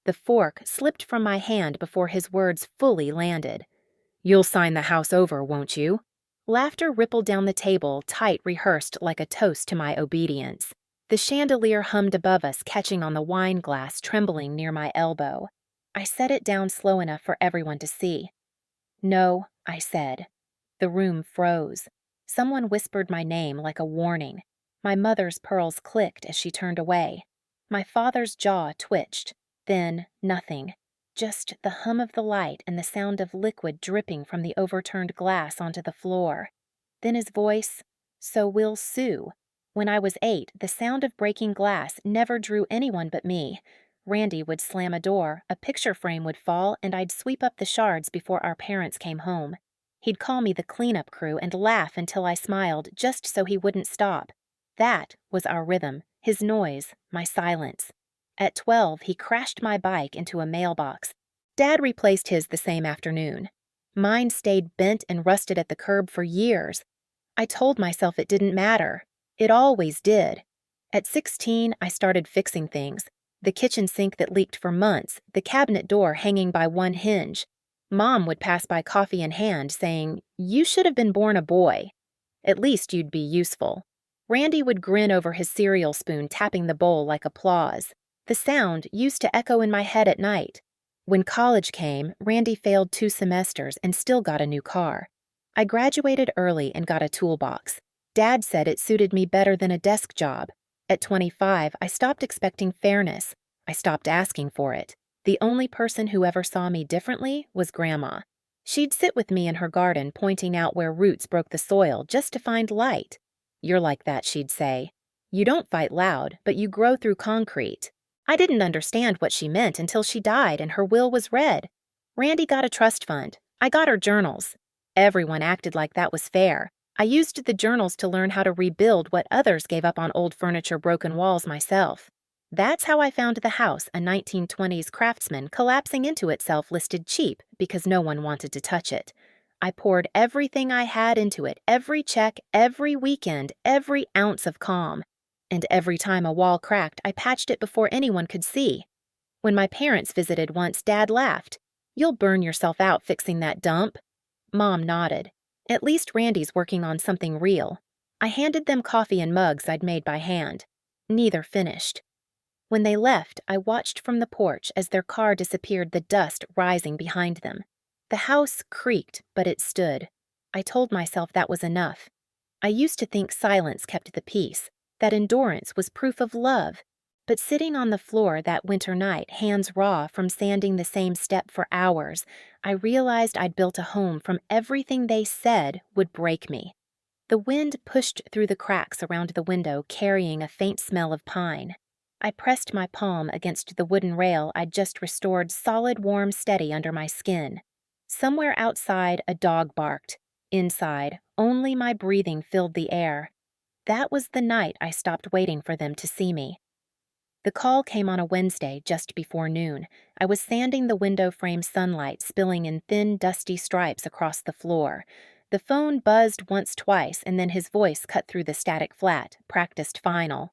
The fork slipped from my hand before his words fully landed. "You'll sign the house over, won't you?" Laughter rippled down the table, tight rehearsed like a toast to my obedience. The chandelier hummed above us, catching on the wine glass trembling near my elbow. I set it down slow enough for everyone to see. "No," I said. The room froze. Someone whispered my name like a warning. My mother's pearls clicked as she turned away. My father's jaw twitched. Then, nothing. Just the hum of the light and the sound of liquid dripping from the overturned glass onto the floor. Then his voice, "So will Sue." When I was 8, the sound of breaking glass never drew anyone but me. Randy would slam a door, a picture frame would fall, and I'd sweep up the shards before our parents came home. He'd call me the cleanup crew and laugh until I smiled just so he wouldn't stop. That was our rhythm, his noise, my silence. At 12, he crashed my bike into a mailbox. Dad replaced his the same afternoon. Mine stayed bent and rusted at the curb for years. I told myself it didn't matter. It always did. At 16, I started fixing things. The kitchen sink that leaked for months, the cabinet door hanging by one hinge. Mom would pass by coffee in hand, saying, "You should have been born a boy. At least you'd be useful." Randy would grin over his cereal spoon, tapping the bowl like applause. The sound used to echo in my head at night. When college came, Randy failed 2 semesters and still got a new car. I graduated early and got a toolbox. Dad said it suited me better than a desk job. At 25, I stopped expecting fairness. I stopped asking for it. The only person who ever saw me differently was Grandma. She'd sit with me in her garden, pointing out where roots broke the soil just to find light. "You're like that," she'd say. "You don't fight loud, but you grow through concrete." I didn't understand what she meant until she died and her will was read. Randy got a trust fund. I got her journals. Everyone acted like that was fair. I used the journals to learn how to rebuild what others gave up on old furniture, broken walls myself. That's how I found the house a 1920s craftsman collapsing into itself listed cheap because no one wanted to touch it. I poured everything I had into it, every check, every weekend, every ounce of calm. And every time a wall cracked, I patched it before anyone could see. When my parents visited once, Dad laughed. "You'll burn yourself out fixing that dump." Mom nodded. At least Randy's working on something real. I handed them coffee in mugs I'd made by hand. Neither finished. When they left, I watched from the porch as their car disappeared, the dust rising behind them. The house creaked, but it stood. I told myself that was enough. I used to think silence kept the peace, that endurance was proof of love. But sitting on the floor that winter night, hands raw from sanding the same step for hours, I realized I'd built a home from everything they said would break me. The wind pushed through the cracks around the window, carrying a faint smell of pine. I pressed my palm against the wooden rail I'd just restored, solid, warm, steady under my skin. Somewhere outside, a dog barked. Inside, only my breathing filled the air. That was the night I stopped waiting for them to see me. The call came on a Wednesday just before noon. I was sanding the window frame, sunlight spilling in thin, dusty stripes across the floor. The phone buzzed once, twice, and then his voice cut through the static flat, practiced final.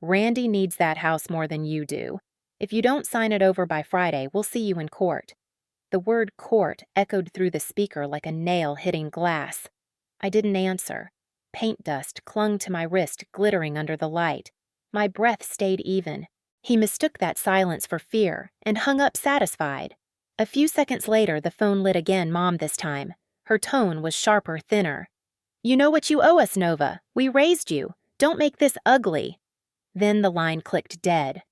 "Randy needs that house more than you do. If you don't sign it over by Friday, we'll see you in court." The word court echoed through the speaker like a nail hitting glass. I didn't answer. Paint dust clung to my wrist, glittering under the light. My breath stayed even. He mistook that silence for fear and hung up satisfied. A few seconds later, the phone lit again, Mom this time. Her tone was sharper, thinner. "You know what you owe us, Nova. We raised you. Don't make this ugly." Then the line clicked dead.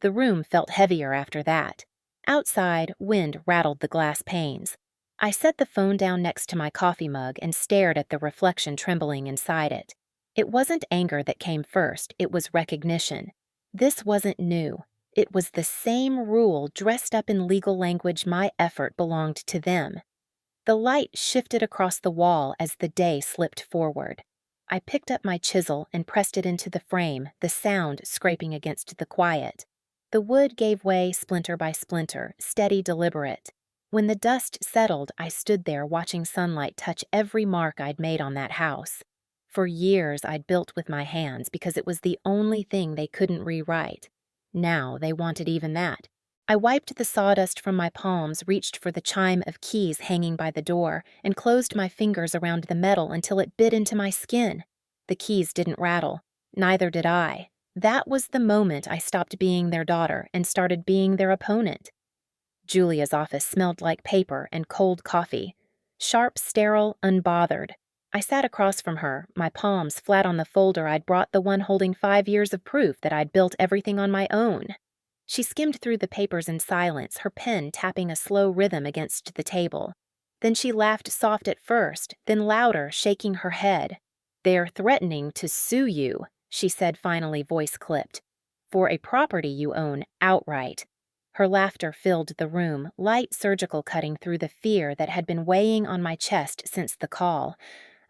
The room felt heavier after that. Outside, wind rattled the glass panes. I set the phone down next to my coffee mug and stared at the reflection trembling inside it. It wasn't anger that came first, it was recognition. This wasn't new. It was the same rule dressed up in legal language. My effort belonged to them. The light shifted across the wall as the day slipped forward. I picked up my chisel and pressed it into the frame, the sound scraping against the quiet. The wood gave way splinter by splinter, steady, deliberate. When the dust settled, I stood there watching sunlight touch every mark I'd made on that house. For years, I'd built with my hands because it was the only thing they couldn't rewrite. Now they wanted even that. I wiped the sawdust from my palms, reached for the chime of keys hanging by the door, and closed my fingers around the metal until it bit into my skin. The keys didn't rattle. Neither did I. That was the moment I stopped being their daughter and started being their opponent. Julia's office smelled like paper and cold coffee. Sharp, sterile, unbothered. I sat across from her, my palms flat on the folder I'd brought, the one holding 5 years of proof that I'd built everything on my own. She skimmed through the papers in silence, her pen tapping a slow rhythm against the table. Then she laughed, soft at first, then louder, shaking her head. "They're threatening to sue you," she said, finally, voice clipped, "for a property you own outright." Her laughter filled the room, light surgical cutting through the fear that had been weighing on my chest since the call.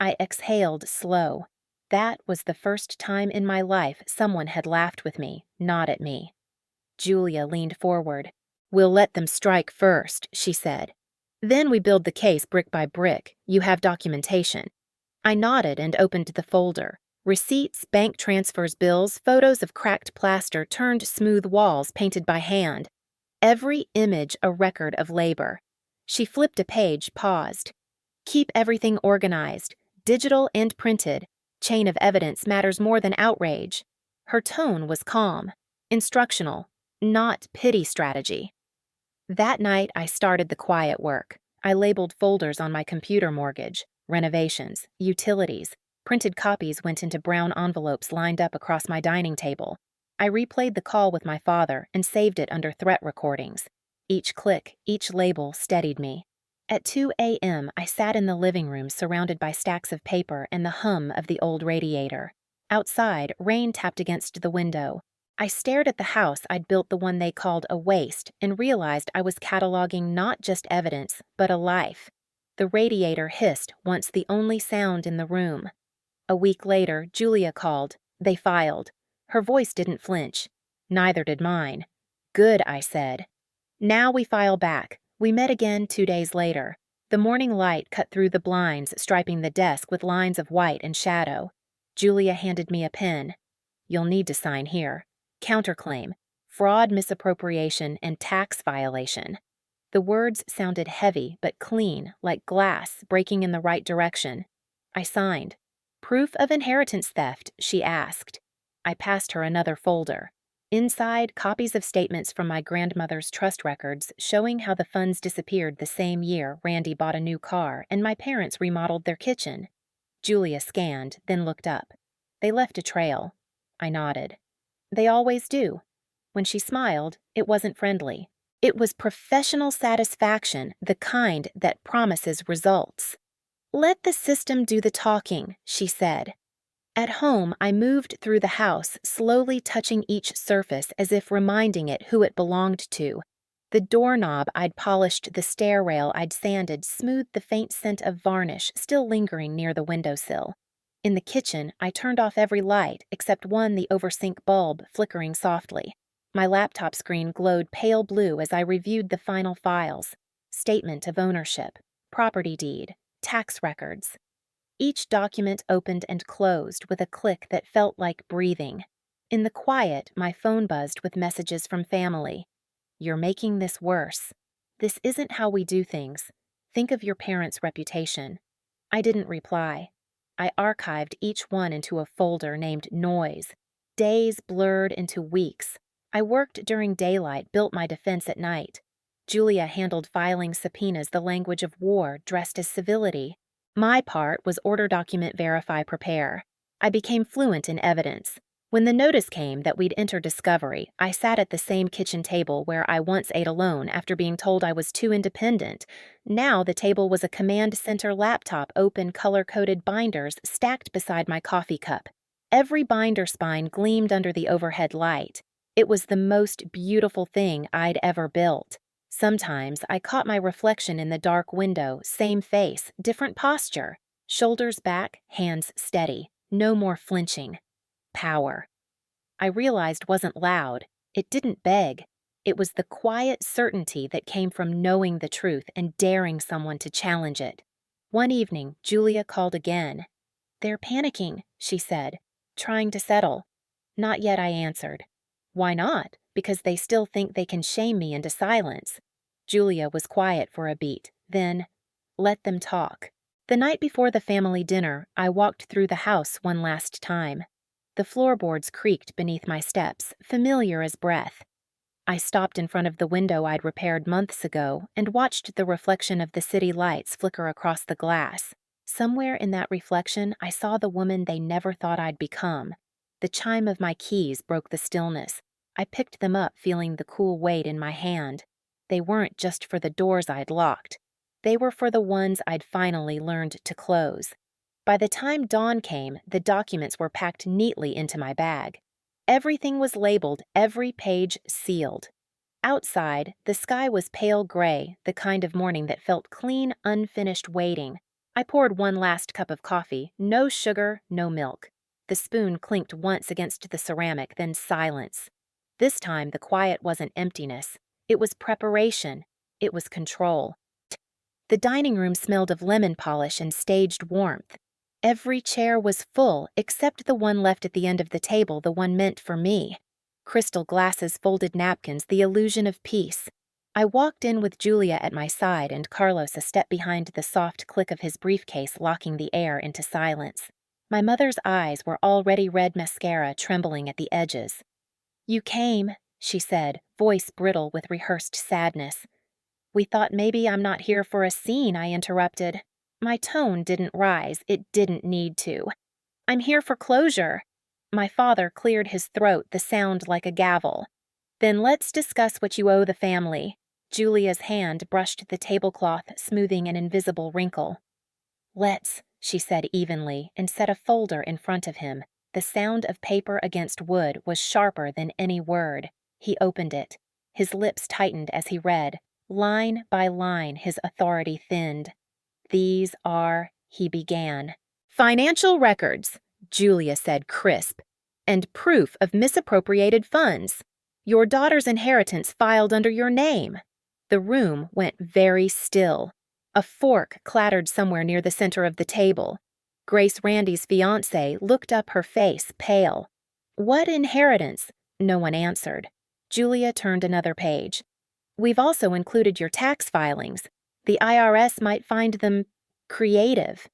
I exhaled slow. That was the first time in my life someone had laughed with me, not at me. Julia leaned forward. "We'll let them strike first," she said. "Then we build the case brick by brick. You have documentation." I nodded and opened the folder. Receipts, bank transfers, bills, photos of cracked plaster, turned smooth walls painted by hand. Every image a record of labor. She flipped a page, paused. "Keep everything organized, digital and printed. Chain of evidence matters more than outrage." Her tone was calm, instructional, not pity strategy. That night, I started the quiet work. I labeled folders on my computer: mortgage, renovations, utilities. Printed copies went into brown envelopes lined up across my dining table. I replayed the call with my father and saved it under threat recordings. Each click, each label steadied me. At 2 a.m., I sat in the living room surrounded by stacks of paper and the hum of the old radiator. Outside, rain tapped against the window. I stared at the house I'd built, the one they called a waste, and realized I was cataloging not just evidence, but a life. The radiator hissed, once the only sound in the room. A week later, Julia called. They filed. Her voice didn't flinch. Neither did mine. "Good," I said. "Now we file back." We met again 2 days later. The morning light cut through the blinds, striping the desk with lines of white and shadow. Julia handed me a pen. "You'll need to sign here. Counterclaim, fraud, misappropriation, and tax violation." The words sounded heavy but clean, like glass breaking in the right direction. I signed. "Proof of inheritance theft?" she asked. I passed her another folder. Inside, copies of statements from my grandmother's trust records showing how the funds disappeared the same year Randy bought a new car and my parents remodeled their kitchen. Julia scanned, then looked up. "They left a trail." I nodded. "They always do." When she smiled, it wasn't friendly. It was professional satisfaction, the kind that promises results. "Let the system do the talking," she said. At home, I moved through the house, slowly touching each surface as if reminding it who it belonged to. The doorknob I'd polished, the stair rail I'd sanded, smoothed the faint scent of varnish still lingering near the windowsill. In the kitchen, I turned off every light except one, the oversink bulb, flickering softly. My laptop screen glowed pale blue as I reviewed the final files. Statement of ownership, property deed, tax records. Each document opened and closed with a click that felt like breathing. In the quiet, my phone buzzed with messages from family. "You're making this worse. This isn't how we do things. Think of your parents' reputation." I didn't reply. I archived each one into a folder named Noise. Days blurred into weeks. I worked during daylight, built my defense at night. Julia handled filing subpoenas, the language of war dressed as civility. My part was order, document, verify, prepare. I became fluent in evidence. When the notice came that we'd enter discovery, I sat at the same kitchen table where I once ate alone after being told I was too independent. Now the table was a command center laptop, open, color-coded binders stacked beside my coffee cup. Every binder spine gleamed under the overhead light. It was the most beautiful thing I'd ever built. Sometimes I caught my reflection in the dark window, same face, different posture. Shoulders back, hands steady, no more flinching. Power. I realized wasn't loud. It didn't beg. It was the quiet certainty that came from knowing the truth and daring someone to challenge it. One evening, Julia called again. "They're panicking," she said, "trying to settle." "Not yet," I answered. "Why not? because they still think they can shame me into silence. Julia was quiet for a beat, then, let them talk. The night before the family dinner, I walked through the house one last time. The floorboards creaked beneath my steps, familiar as breath. I stopped in front of the window I'd repaired months ago and watched the reflection of the city lights flicker across the glass. Somewhere in that reflection, I saw the woman they never thought I'd become. The chime of my keys broke the stillness. I picked them up, feeling the cool weight in my hand. They weren't just for the doors I'd locked. They were for the ones I'd finally learned to close. By the time dawn came, the documents were packed neatly into my bag. Everything was labeled, every page sealed. Outside, the sky was pale gray, the kind of morning that felt clean, unfinished waiting. I poured one last cup of coffee, no sugar, no milk. The spoon clinked once against the ceramic, then silence. This time, the quiet wasn't emptiness. It was preparation. It was control. The dining room smelled of lemon polish and staged warmth. Every chair was full except the one left at the end of the table, the one meant for me. Crystal glasses, folded napkins, the illusion of peace. I walked in with Julia at my side and Carlos a step behind, the soft click of his briefcase locking the air into silence. My mother's eyes were already red mascara trembling at the edges. "You came," she said, voice brittle with rehearsed sadness. "We thought maybe I'm not here for a scene," I interrupted. My tone didn't rise, it didn't need to. "I'm here for closure." My father cleared his throat, the sound like a gavel. "Then let's discuss what you owe the family." Julia's hand brushed the tablecloth, smoothing an invisible wrinkle. "Let's," she said evenly, and set a folder in front of him. The sound of paper against wood was sharper than any word. He opened it. His lips tightened as he read. Line by line, his authority thinned. "These are," he began. "Financial records," Julia said crisp, "and proof of misappropriated funds. Your daughter's inheritance filed under your name." The room went very still. A fork clattered somewhere near the center of the table. Grace Randy's fiancé looked up, her face pale. "What inheritance?" No one answered. Julia turned another page. "We've also included your tax filings. The IRS might find them creative."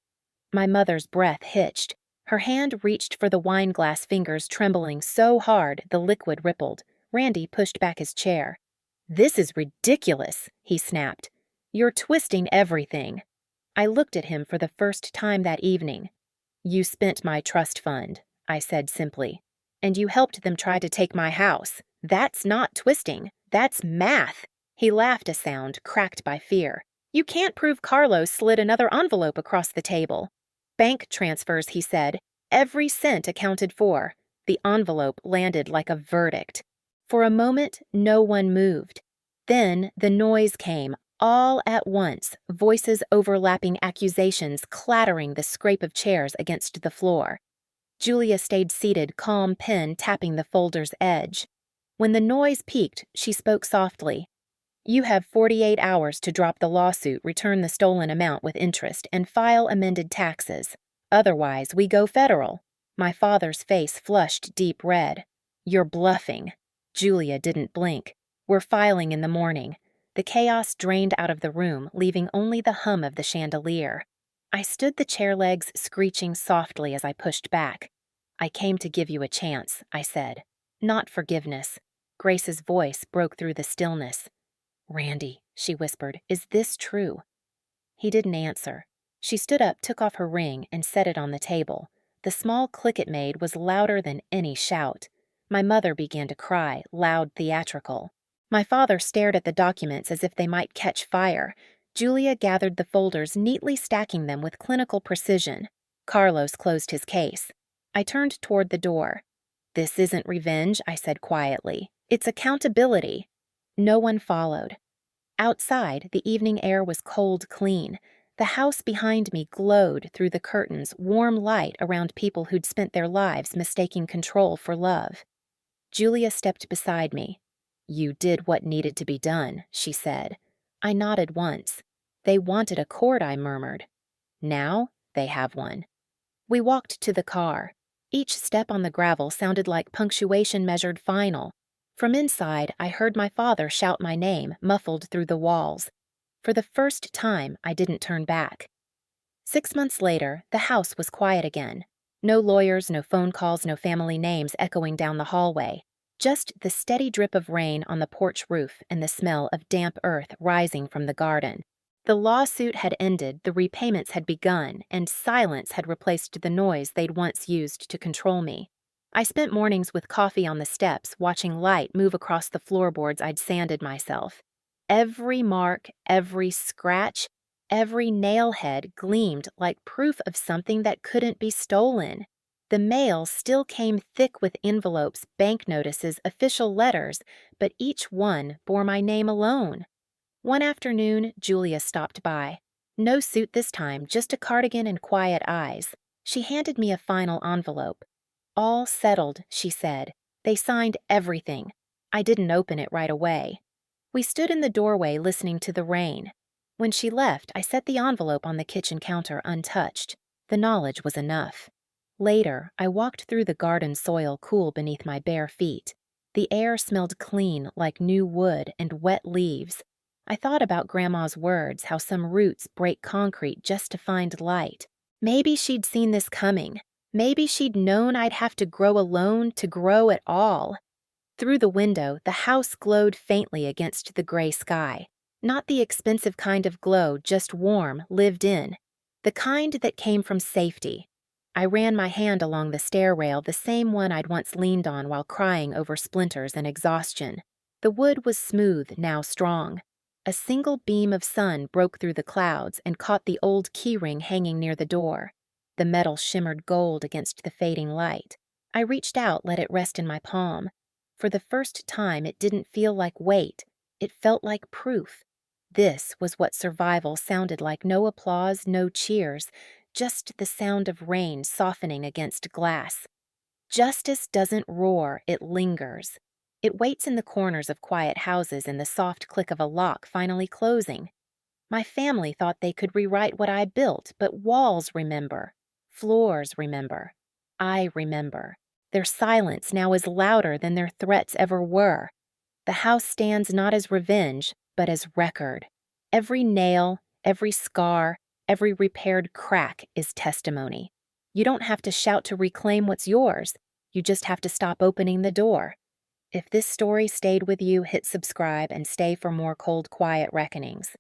My mother's breath hitched. Her hand reached for the wineglass, fingers trembling so hard the liquid rippled. Randy pushed back his chair. "This is ridiculous," he snapped. "You're twisting everything." I looked at him for the first time that evening. "You spent my trust fund," I said simply. "And you helped them try to take my house. That's not twisting. That's math." He laughed, a sound cracked by fear. "You can't prove Carlos slid another envelope across the table." "Bank transfers," he said. "Every cent accounted for." The envelope landed like a verdict. For a moment, no one moved. Then the noise came, all at once, voices overlapping, accusations clattering, the scrape of chairs against the floor. Julia stayed seated, calm pen tapping the folder's edge. When the noise peaked, she spoke softly. "You have 48 hours to drop the lawsuit, return the stolen amount with interest, and file amended taxes. Otherwise, we go federal." My father's face flushed deep red. "You're bluffing." Julia didn't blink. "We're filing in the morning." The chaos drained out of the room, leaving only the hum of the chandelier. I stood, the chair legs screeching softly as I pushed back. "I came to give you a chance," I said. "Not forgiveness." Grace's voice broke through the stillness. "Randy," she whispered, "is this true?" He didn't answer. She stood up, took off her ring, and set it on the table. The small click it made was louder than any shout. My mother began to cry, loud, theatrical. My father stared at the documents as if they might catch fire. Julia gathered the folders, neatly stacking them with clinical precision. Carlos closed his case. I turned toward the door. "This isn't revenge," I said quietly. "It's accountability." No one followed. Outside, the evening air was cold clean. The house behind me glowed through the curtains, warm light around people who'd spent their lives mistaking control for love. Julia stepped beside me. "You did what needed to be done," she said. I nodded once. "They wanted a court," I murmured. "Now they have one." We walked to the car. Each step on the gravel sounded like punctuation measured final. From inside, I heard my father shout my name, muffled through the walls. For the first time, I didn't turn back. 6 months later, the house was quiet again. No lawyers, no phone calls, no family names echoing down the hallway. Just the steady drip of rain on the porch roof and the smell of damp earth rising from the garden. The lawsuit had ended, the repayments had begun, and silence had replaced the noise they'd once used to control me. I spent mornings with coffee on the steps, watching light move across the floorboards I'd sanded myself. Every mark, every scratch, every nail head gleamed like proof of something that couldn't be stolen. The mail still came thick with envelopes, bank notices, official letters, but each one bore my name alone. One afternoon, Julia stopped by. No suit this time, just a cardigan and quiet eyes. She handed me a final envelope. All settled, she said. They signed everything. I didn't open it right away. We stood in the doorway listening to the rain. When she left, I set the envelope on the kitchen counter untouched. The knowledge was enough. Later, I walked through the garden soil cool beneath my bare feet. The air smelled clean, like new wood and wet leaves. I thought about Grandma's words, how some roots break concrete just to find light. Maybe she'd seen this coming. Maybe she'd known I'd have to grow alone to grow at all. Through the window, the house glowed faintly against the gray sky. Not the expensive kind of glow, just warm, lived in. The kind that came from safety. I ran my hand along the stair rail, the same one I'd once leaned on while crying over splinters and exhaustion. The wood was smooth, now strong. A single beam of sun broke through the clouds and caught the old keyring hanging near the door. The metal shimmered gold against the fading light. I reached out, let it rest in my palm. For the first time, it didn't feel like weight. It felt like proof. This was what survival sounded like. No applause, no cheers, just the sound of rain softening against glass. Justice doesn't roar, it lingers. It waits in the corners of quiet houses in the soft click of a lock finally closing. My family thought they could rewrite what I built, but walls remember. Floors remember. I remember. Their silence now is louder than their threats ever were. The house stands not as revenge, but as record. Every nail, every scar, every repaired crack is testimony. You don't have to shout to reclaim what's yours. You just have to stop opening the door. If this story stayed with you, hit subscribe and stay for more cold, quiet reckonings.